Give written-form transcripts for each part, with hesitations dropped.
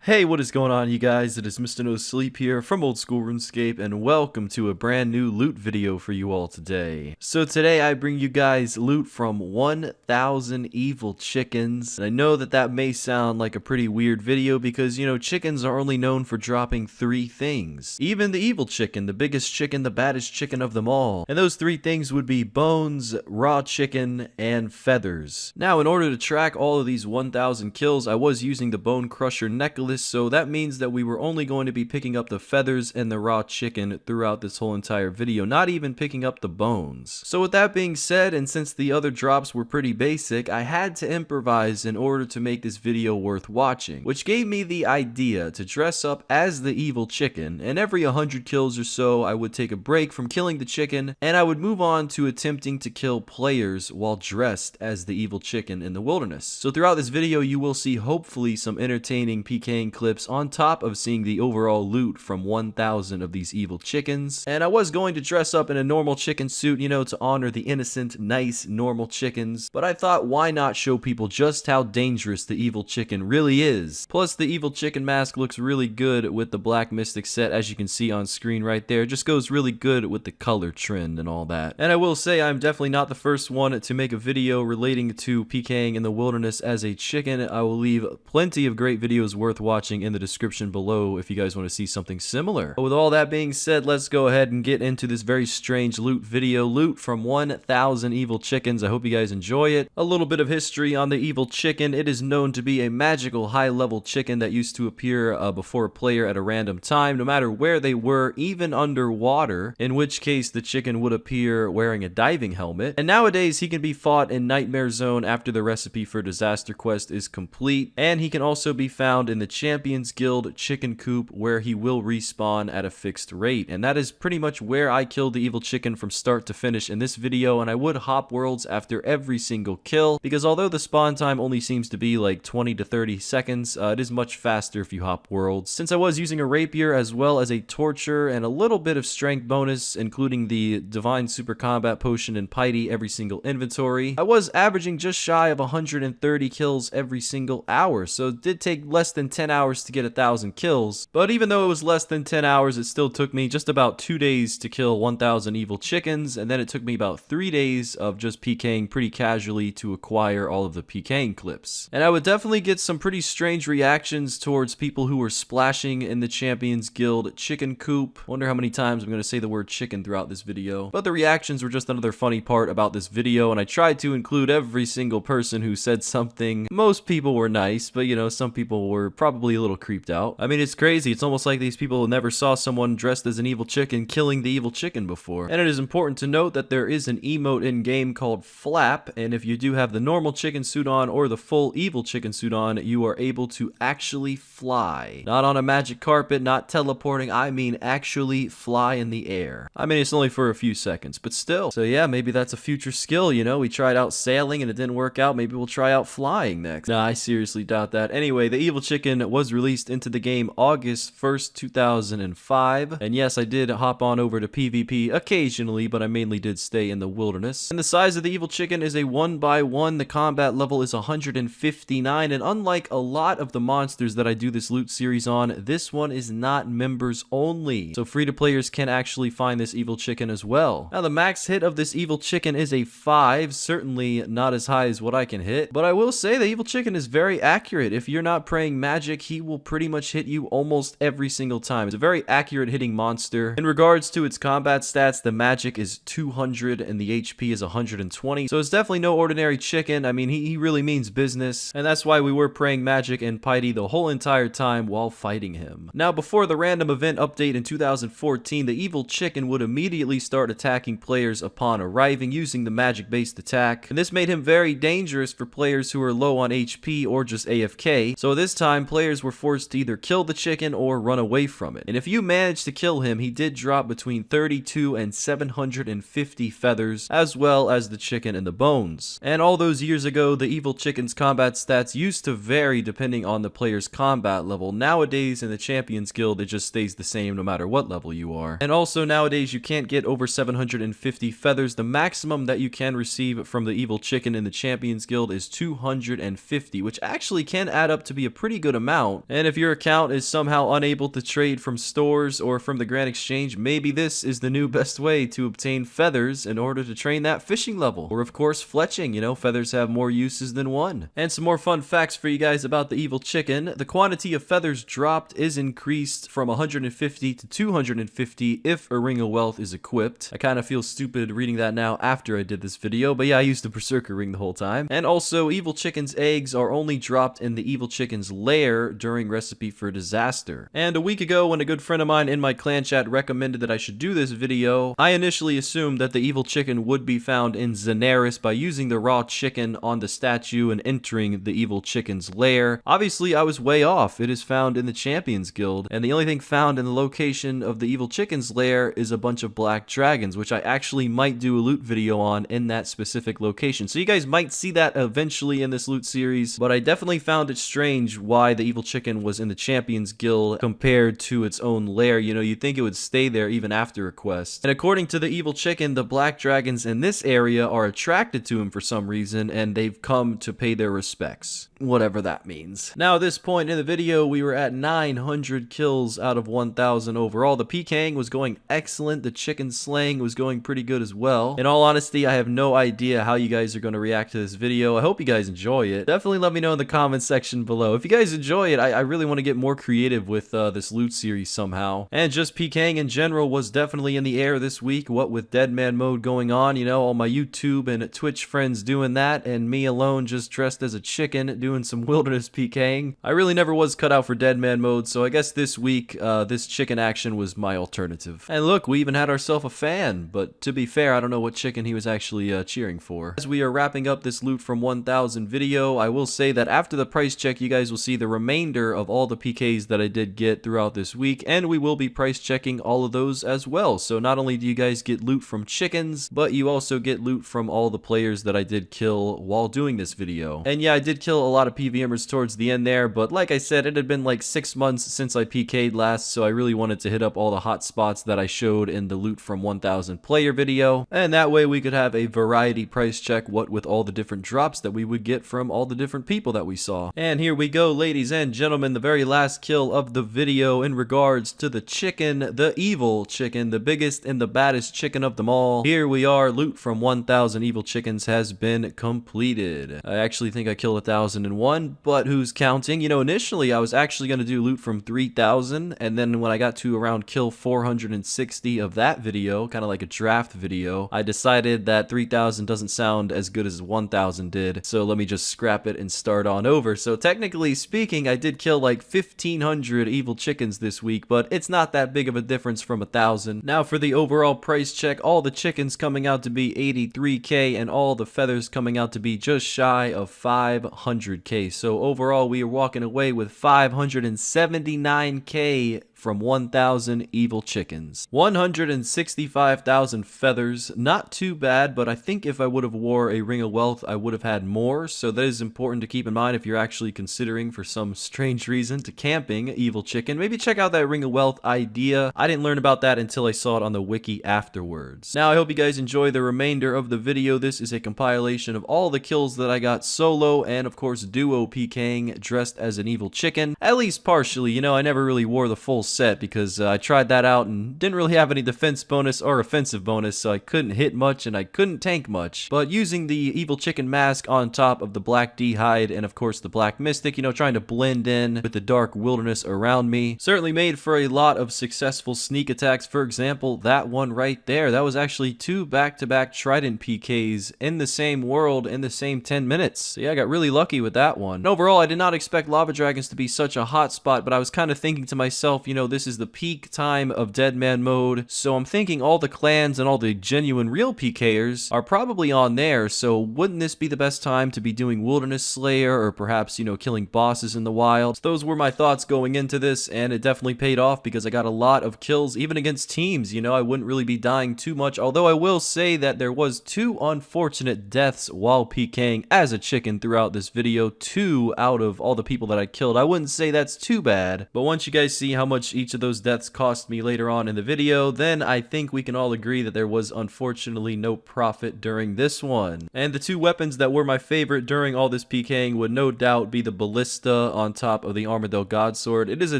Hey, what is going on, you guys? It is Mr. No Sleep here from Old School RuneScape, and welcome to a brand new loot video for you all today. So today I bring you guys loot from 1,000 evil chickens, and I know that may sound like a pretty weird video because, you know, chickens are only known for dropping 3 things. Even the evil chicken, the biggest chicken, the baddest chicken of them all. And those 3 things would be bones, raw chicken, and feathers. Now, in order to track all of these 1,000 kills, I was using the Bone Crusher necklace, so that means that we were only going to be picking up the feathers and the raw chicken throughout this whole entire video, not even picking up the bones. So with that being said, and since the other drops were pretty basic, I had to improvise in order to make this video worth watching, which gave me the idea to dress up as the evil chicken, and every 100 kills or so I would take a break from killing the chicken, and I would move on to attempting to kill players while dressed as the evil chicken in the wilderness. So throughout this video you will see hopefully some entertaining PKing clips on top of seeing the overall loot from 1,000 of these evil chickens. And I was going to dress up in a normal chicken suit, you know, to honor the innocent, nice, normal chickens, but I thought why not show people just how dangerous the evil chicken really is. Plus the evil chicken mask looks really good with the Black Mystic set, as you can see on screen right there. It just goes really good with the color trend and all that. And I will say I'm definitely not the first one to make a video relating to PKing in the wilderness as a chicken. I will leave plenty of great videos worth watching in the description below if you guys want to see something similar. But with all that being said, let's go ahead and get into this very strange loot video. Loot from 1,000 evil chickens. I hope you guys enjoy it. A little bit of history on the evil chicken. It is known to be a magical high-level chicken that used to appear before a player at a random time, no matter where they were, even underwater, in which case the chicken would appear wearing a diving helmet. And nowadays he can be fought in Nightmare Zone after the recipe for Disaster Quest is complete, and he can also be found in the Champions Guild chicken coop, where he will respawn at a fixed rate. And that is pretty much where I killed the evil chicken from start to finish in this video, and I would hop worlds after every single kill, because although the spawn time only seems to be like 20 to 30 seconds, it is much faster if you hop worlds. Since I was using a rapier as well as a torture and a little bit of strength bonus, including the divine super combat potion and piety every single inventory, I was averaging just shy of 130 kills every single hour, so it did take less than 10 hours to get 1,000 kills. But even though it was less than 10 hours, it still took me just about 2 days to kill 1,000 evil chickens, and then it took me about 3 days of just PKing pretty casually to acquire all of the PKing clips. And I would definitely get some pretty strange reactions towards people who were splashing in the Champions Guild chicken coop. Wonder how many times I'm going to say the word chicken throughout this video. But the reactions were just another funny part about this video, and I tried to include every single person who said something. Most people were nice, but you know, some people were probably a little creeped out. I mean, it's crazy. It's almost like these people never saw someone dressed as an evil chicken killing the evil chicken before. And it is important to note that there is an emote in game called Flap, and if you do have the normal chicken suit on or the full evil chicken suit on, you are able to actually fly. Not on a magic carpet, not teleporting, I mean actually fly in the air. I mean, it's only for a few seconds, but still. So yeah, maybe that's a future skill, you know? We tried out sailing and it didn't work out. Maybe we'll try out flying next. Nah, I seriously doubt that. Anyway, the evil chicken was released into the game August 1st, 2005. And yes, I did hop on over to PvP occasionally, but I mainly did stay in the wilderness. And the size of the evil chicken is a 1x1. The combat level is 159. And unlike a lot of the monsters that I do this loot series on, this one is not members only. So free-to-players can actually find this evil chicken as well. Now, the max hit of this evil chicken is a 5. Certainly not as high as what I can hit. But I will say the evil chicken is very accurate. If you're not praying magic, he will pretty much hit you almost every single time. It's a very accurate hitting monster. In regards to its combat stats, the magic is 200 and the HP is 120. So it's definitely no ordinary chicken. I mean, he really means business. And that's why we were praying magic and piety the whole entire time while fighting him. Now, before the random event update in 2014, the evil chicken would immediately start attacking players upon arriving using the magic-based attack. And this made him very dangerous for players who are low on HP or just AFK. So this time, players were forced to either kill the chicken or run away from it. And if you managed to kill him, he did drop between 32 and 750 feathers, as well as the chicken and the bones. And all those years ago, the evil chicken's combat stats used to vary depending on the player's combat level. Nowadays, in the Champions Guild, it just stays the same no matter what level you are. And also, nowadays, you can't get over 750 feathers. The maximum that you can receive from the evil chicken in the Champions Guild is 250, which actually can add up to be a pretty good amount. amount. And if your account is somehow unable to trade from stores or from the Grand Exchange, maybe this is the new best way to obtain feathers in order to train that fishing level. Or of course fletching, you know, feathers have more uses than one. And some more fun facts for you guys about the evil chicken. The quantity of feathers dropped is increased from 150 to 250 if a ring of wealth is equipped. I kind of feel stupid reading that now after I did this video, but yeah, I used the berserker ring the whole time. And also, evil chicken's eggs are only dropped in the evil chicken's lair during Recipe for Disaster. And a week ago, when a good friend of mine in my clan chat recommended that I should do this video, I initially assumed that the evil chicken would be found in Zenaris by using the raw chicken on the statue and entering the evil chicken's lair. Obviously, I was way off. It is found in the Champions Guild, and the only thing found in the location of the evil chicken's lair is a bunch of black dragons, which I actually might do a loot video on in that specific location. So you guys might see that eventually in this loot series, but I definitely found it strange why the evil chicken was in the Champions Guild compared to its own lair. You know, you'd think it would stay there even after a quest. And according to the evil chicken, the black dragons in this area are attracted to him for some reason, and they've come to pay their respects. Whatever that means. Now, at this point in the video, we were at 900 kills out of 1,000 overall. The PKing was going excellent. The chicken slaying was going pretty good as well. In all honesty, I have no idea how you guys are going to react to this video. I hope you guys enjoy it. Definitely let me know in the comment section below. If you guys enjoy it, I really want to get more creative with this loot series somehow. And just PKing in general was definitely in the air this week. What with Dead Man mode going on, you know, all my YouTube and Twitch friends doing that, and me alone just dressed as a chicken doing some wilderness PKing. I really never was cut out for Dead Man mode, so I guess this week, this chicken action was my alternative. And look, we even had ourselves a fan, but to be fair, I don't know what chicken he was actually cheering for. As we are wrapping up this loot from 1,000 video, I will say that after the price check, you guys will see the remainder of all the PKs that I did get throughout this week, and we will be price checking all of those as well. So not only do you guys get loot from chickens, but you also get loot from all the players that I did kill while doing this video. And yeah, I did kill a lot of PVMers towards the end there, but like I said, it had been like 6 months since I PK'd last, so I really wanted to hit up all the hot spots that I showed in the loot from 1,000 player video, and that way we could have a variety price check, what with all the different drops that we would get from all the different people that we saw. And here we go, ladies and gentlemen, the very last kill of the video in regards to the chicken, the evil chicken, the biggest and the baddest chicken of them all. Here we are, loot from 1,000 evil chickens has been completed. I actually think I killed 1,001, but who's counting? You know, initially I was actually going to do loot from 3,000, and then when I got to around kill 460 of that video, kind of like a draft video, I decided that 3,000 doesn't sound as good as 1,000 did, so let me just scrap it and start on over. So technically speaking, I did kill like 1,500 evil chickens this week, but it's not that big of a difference from 1,000. Now for the overall price check, all the chickens coming out to be 83k, and all the feathers coming out to be just shy of 500k. So overall, we are walking away with 579k from 1,000 evil chickens. 165,000 feathers, not too bad, but I think if I would have wore a ring of wealth, I would have had more, so that is important to keep in mind if you're actually considering for some strange reason to camping evil chicken. Maybe check out that ring of wealth idea. I didn't learn about that until I saw it on the wiki afterwards. Now, I hope you guys enjoy the remainder of the video. This is a compilation of all the kills that I got solo and of course duo PKing dressed as an evil chicken, at least partially. You know, I never really wore the full set because I tried that out and didn't really have any defense bonus or offensive bonus, so I couldn't hit much and I couldn't tank much. But using the evil chicken mask on top of the black D hide and of course the black mystic, you know, trying to blend in with the dark wilderness around me, certainly made for a lot of successful sneak attacks. For example, that one right there, that was actually 2 back-to-back Trident PKs in the same world in the same 10 minutes. So yeah, I got really lucky with that one. And overall, I did not expect lava dragons to be such a hot spot, but I was kind of thinking to myself, you know, this is the peak time of Dead Man mode, so I'm thinking all the clans and all the genuine real PKers are probably on there, so wouldn't this be the best time to be doing Wilderness Slayer or perhaps, you know, killing bosses in the wild? So those were my thoughts going into this, and it definitely paid off because I got a lot of kills even against teams. You know, I wouldn't really be dying too much, although I will say that there was 2 unfortunate deaths while PKing as a chicken throughout this video. 2 out of all the people that I killed. I wouldn't say that's too bad, but once you guys see how much much each of those deaths cost me later on in the video, then I think we can all agree that there was unfortunately no profit during this one. And the two weapons that were my favorite during all this PKing would no doubt be the Ballista on top of the Armadillo Godsword. It is a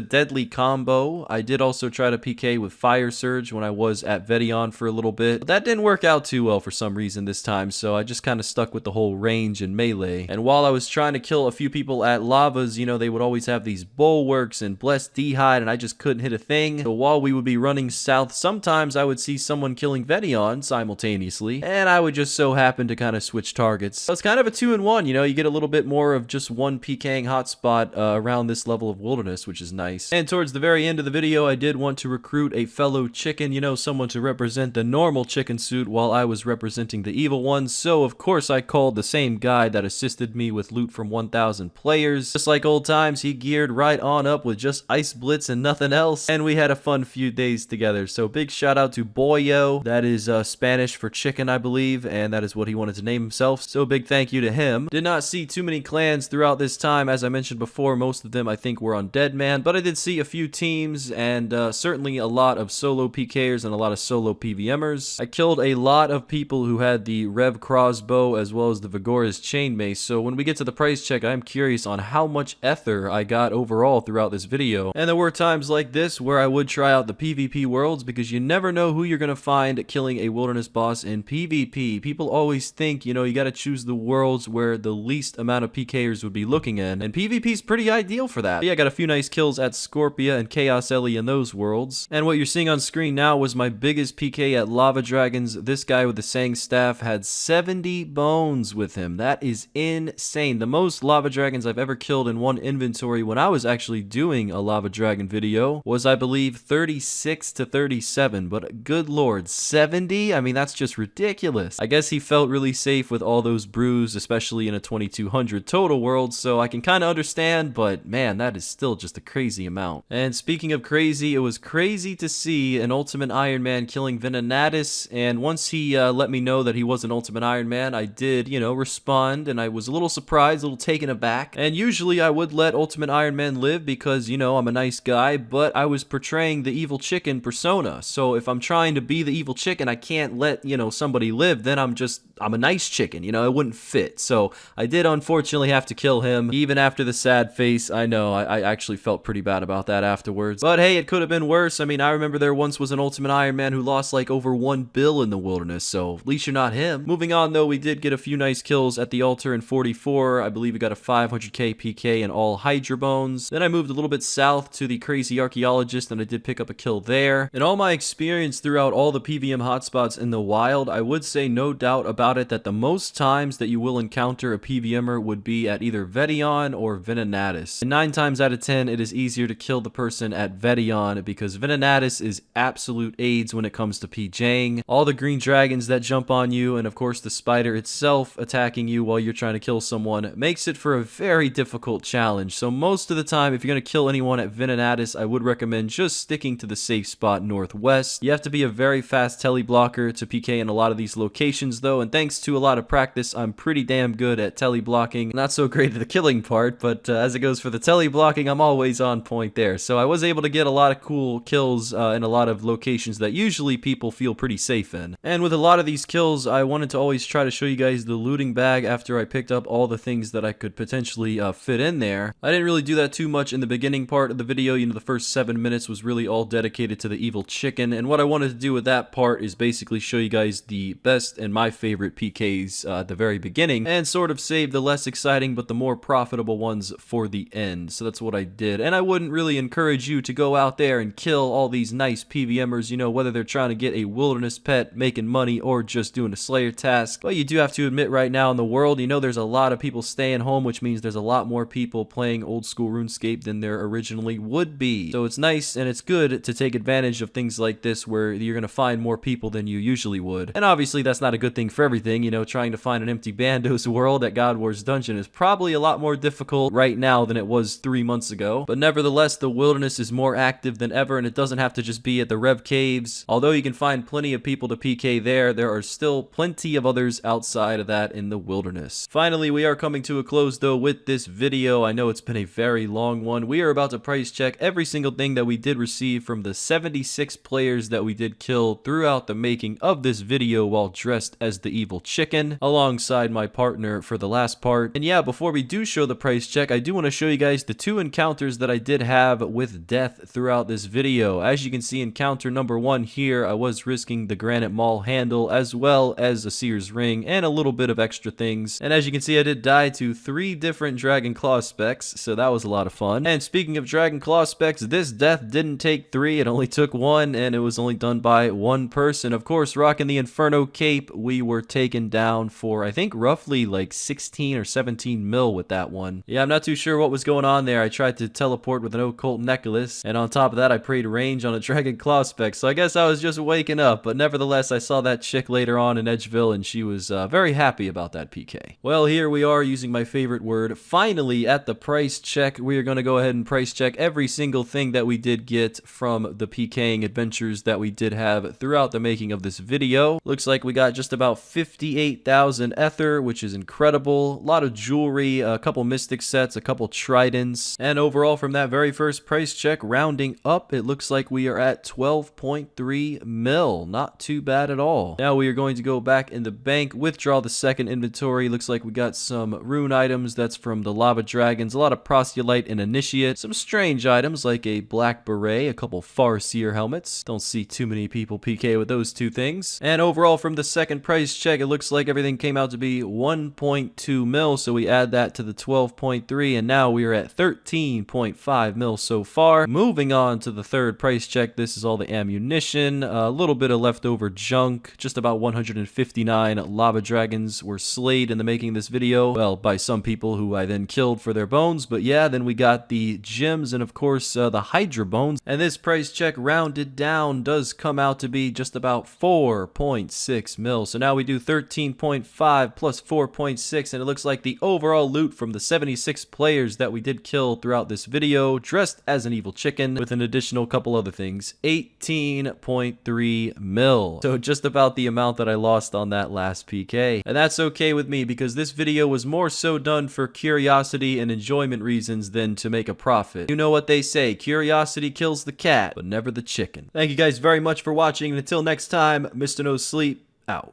deadly combo. I did also try to PK with Fire Surge when I was at Vedion for a little bit, but that didn't work out too well for some reason this time, so I just kind of stuck with the whole range and melee. And while I was trying to kill a few people at lavas, you know, they would always have these bulwarks and blessed d'hide, and I just couldn't hit a thing. So while we would be running south, sometimes I would see someone killing Vedion simultaneously, and I would just so happen to kind of switch targets. So it's kind of a 2-in-1, you know, you get a little bit more of just one PKing hotspot around this level of wilderness, which is nice. And towards the very end of the video, I did want to recruit a fellow chicken, you know, someone to represent the normal chicken suit while I was representing the evil one. So of course I called the same guy that assisted me with loot from 1,000 players. Just like old times, he geared right on up with just Ice Blitz and nothing else, and we had a fun few days together. So big shout out to Boyo, that is Spanish for chicken, I believe, and that is what he wanted to name himself, so big thank you to him. Did not see too many clans throughout this time. As I mentioned before, most of them I think were on Deadman, but I did see a few teams, and certainly a lot of solo PKers and a lot of solo PVMers. I killed a lot of people who had the Rev crossbow as well as the Vigora's chainmace, so when we get to the price check, I'm curious on how much ether I got overall throughout this video. And there were times like this where I would try out the PvP worlds, because you never know who you're gonna find killing a wilderness boss in PvP. People always think, you know, you gotta choose the worlds where the least amount of PKers would be looking in, and PvP is pretty ideal for that. But yeah, I got a few nice kills at Scorpia and Chaos Ellie in those worlds. And what you're seeing on screen now was my biggest PK at Lava Dragons. This guy with the Sang staff had 70 bones with him. That is insane. The most Lava Dragons I've ever killed in one inventory when I was actually doing a Lava Dragon video was, I believe, 36 to 37, but good lord, 70? I mean, that's just ridiculous. I guess he felt really safe with all those brews, especially in a 2200 total world, so I can kind of understand, but man, that is still just a crazy amount. And speaking of crazy, it was crazy to see an Ultimate Iron Man killing Venenatis, and once he let me know that he was an Ultimate Iron Man, I did, you know, respond, and I was a little surprised, a little taken aback. And usually I would let Ultimate Iron Man live because, you know, I'm a nice guy, but I was portraying the evil chicken persona, so if I'm trying to be the evil chicken, I can't let, you know, somebody live, then I'm a nice chicken, you know, it wouldn't fit. So I did unfortunately have to kill him, even after the sad face. I know, I actually felt pretty bad about that afterwards, but hey, it could have been worse. I mean, I remember there once was an Ultimate Iron Man who lost like over 1 bill in the wilderness, so at least you're not him. Moving on though, we did get a few nice kills at the altar in 44. I believe we got a 500k PK and all Hydra bones. Then I moved a little bit south to the Crazy Archaeologist, and I did pick up a kill there. In all my experience throughout all the PVM hotspots in the wild, I would say no doubt about it that the most times that you will encounter a PVMer would be at either Vedion or Venenatis. And 9 times out of 10, it is easier to kill the person at Vedion because Venenatis is absolute AIDS when it comes to PJing. All the green dragons that jump on you, and of course the spider itself attacking you while you're trying to kill someone, makes it for a very difficult challenge. So most of the time, if you're going to kill anyone at Venenatis, I would recommend just sticking to the safe spot northwest. You have to be a very fast tele blocker to PK in a lot of these locations though, and thanks to a lot of practice, I'm pretty damn good at tele blocking. Not so great at the killing part, but as it goes for the tele blocking, I'm always on point there. So I was able to get a lot of cool kills in a lot of locations that usually people feel pretty safe in. And with a lot of these kills, I wanted to always try to show you guys the looting bag after I picked up all the things that I could potentially fit in there. I didn't really do that too much in the beginning part of the video. You know, the first 7 minutes was really all dedicated to the evil chicken, and what I wanted to do with that part is basically show you guys the best and my favorite PKs at the very beginning, and sort of save the less exciting but the more profitable ones for the end. So that's what I did, and I wouldn't really encourage you to go out there and kill all these nice PVMers, you know, whether they're trying to get a wilderness pet, making money, or just doing a slayer task. But you do have to admit right now in the world, you know, there's a lot of people staying home, which means there's a lot more people playing old school RuneScape than there originally would be. So it's nice and it's good to take advantage of things like this where you're going to find more people than you usually would. And obviously that's not a good thing for everything, you know, trying to find an empty Bandos world at God Wars Dungeon is probably a lot more difficult right now than it was 3 months ago. But nevertheless, the wilderness is more active than ever, and it doesn't have to just be at the Rev Caves. Although you can find plenty of people to PK there are still plenty of others outside of that in the wilderness. Finally, we are coming to a close though with this video. I know it's been a very long one. We are about to price check every single thing that we did receive from the 76 players that we did kill throughout the making of this video while dressed as the evil chicken, alongside my partner for the last part. And yeah, before we do show the price check, I do want to show you guys the 2 encounters that I did have with death throughout this video. As you can see, encounter number 1 here, I was risking the granite maul handle as well as a Sears ring and a little bit of extra things. And as you can see, I did die to 3 different Dragon Claw specs, so that was a lot of fun. And speaking of Dragon Claw specs, this death didn't take 3, it only took 1, and it was only done by 1 person. Of course, rocking the Inferno cape, we were taken down for, I think, roughly like 16 or 17 mil with that one. Yeah, I'm not too sure what was going on there. I tried to teleport with an occult necklace, and on top of that, I prayed range on a Dragon Claw spec, so I guess I was just waking up. But nevertheless, I saw that chick later on in Edgeville, and she was very happy about that PK. Well, here we are using my favorite word, finally at the price check. We are going to go ahead and price check every single thing that we did get from the PKing adventures that we did have throughout the making of this video. Looks like we got just about 58,000 ether, which is incredible. A lot of jewelry, a couple mystic sets, a couple tridents, and overall from that very first price check, rounding up, it looks like we are at 12.3 mil. Not too bad at all. Now we are going to go back in the bank, withdraw the second inventory. Looks like we got some rune items. That's from the lava dragons, a lot of proselyte and initiate, some strange items like a black beret, a couple farseer helmets. Don't see too many people PK with those 2 things. And overall from the second price check, it looks like everything came out to be 1.2 mil, so we add that to the 12.3, and now we are at 13.5 mil so far. Moving on to the third price check, this is all the ammunition, a little bit of leftover junk. Just about 159 lava dragons were slayed in the making of this video, well, by some people who I then killed for their bones. But yeah, then we got the gems and of course the Hydra bones, and this price check rounded down does come out to be just about 4.6 mil. So now we do 13.5 plus 4.6, and it looks like the overall loot from the 76 players that we did kill throughout this video, dressed as an evil chicken with an additional couple other things, 18.3 mil. So just about the amount that I lost on that last PK. And that's okay with me, because this video was more so done for curiosity and enjoyment reasons than to make a profit. You know what they say, curiosity kills the cat, but never the chicken. Thank you guys very much for watching, and until next time, Mr. No Sleep, out.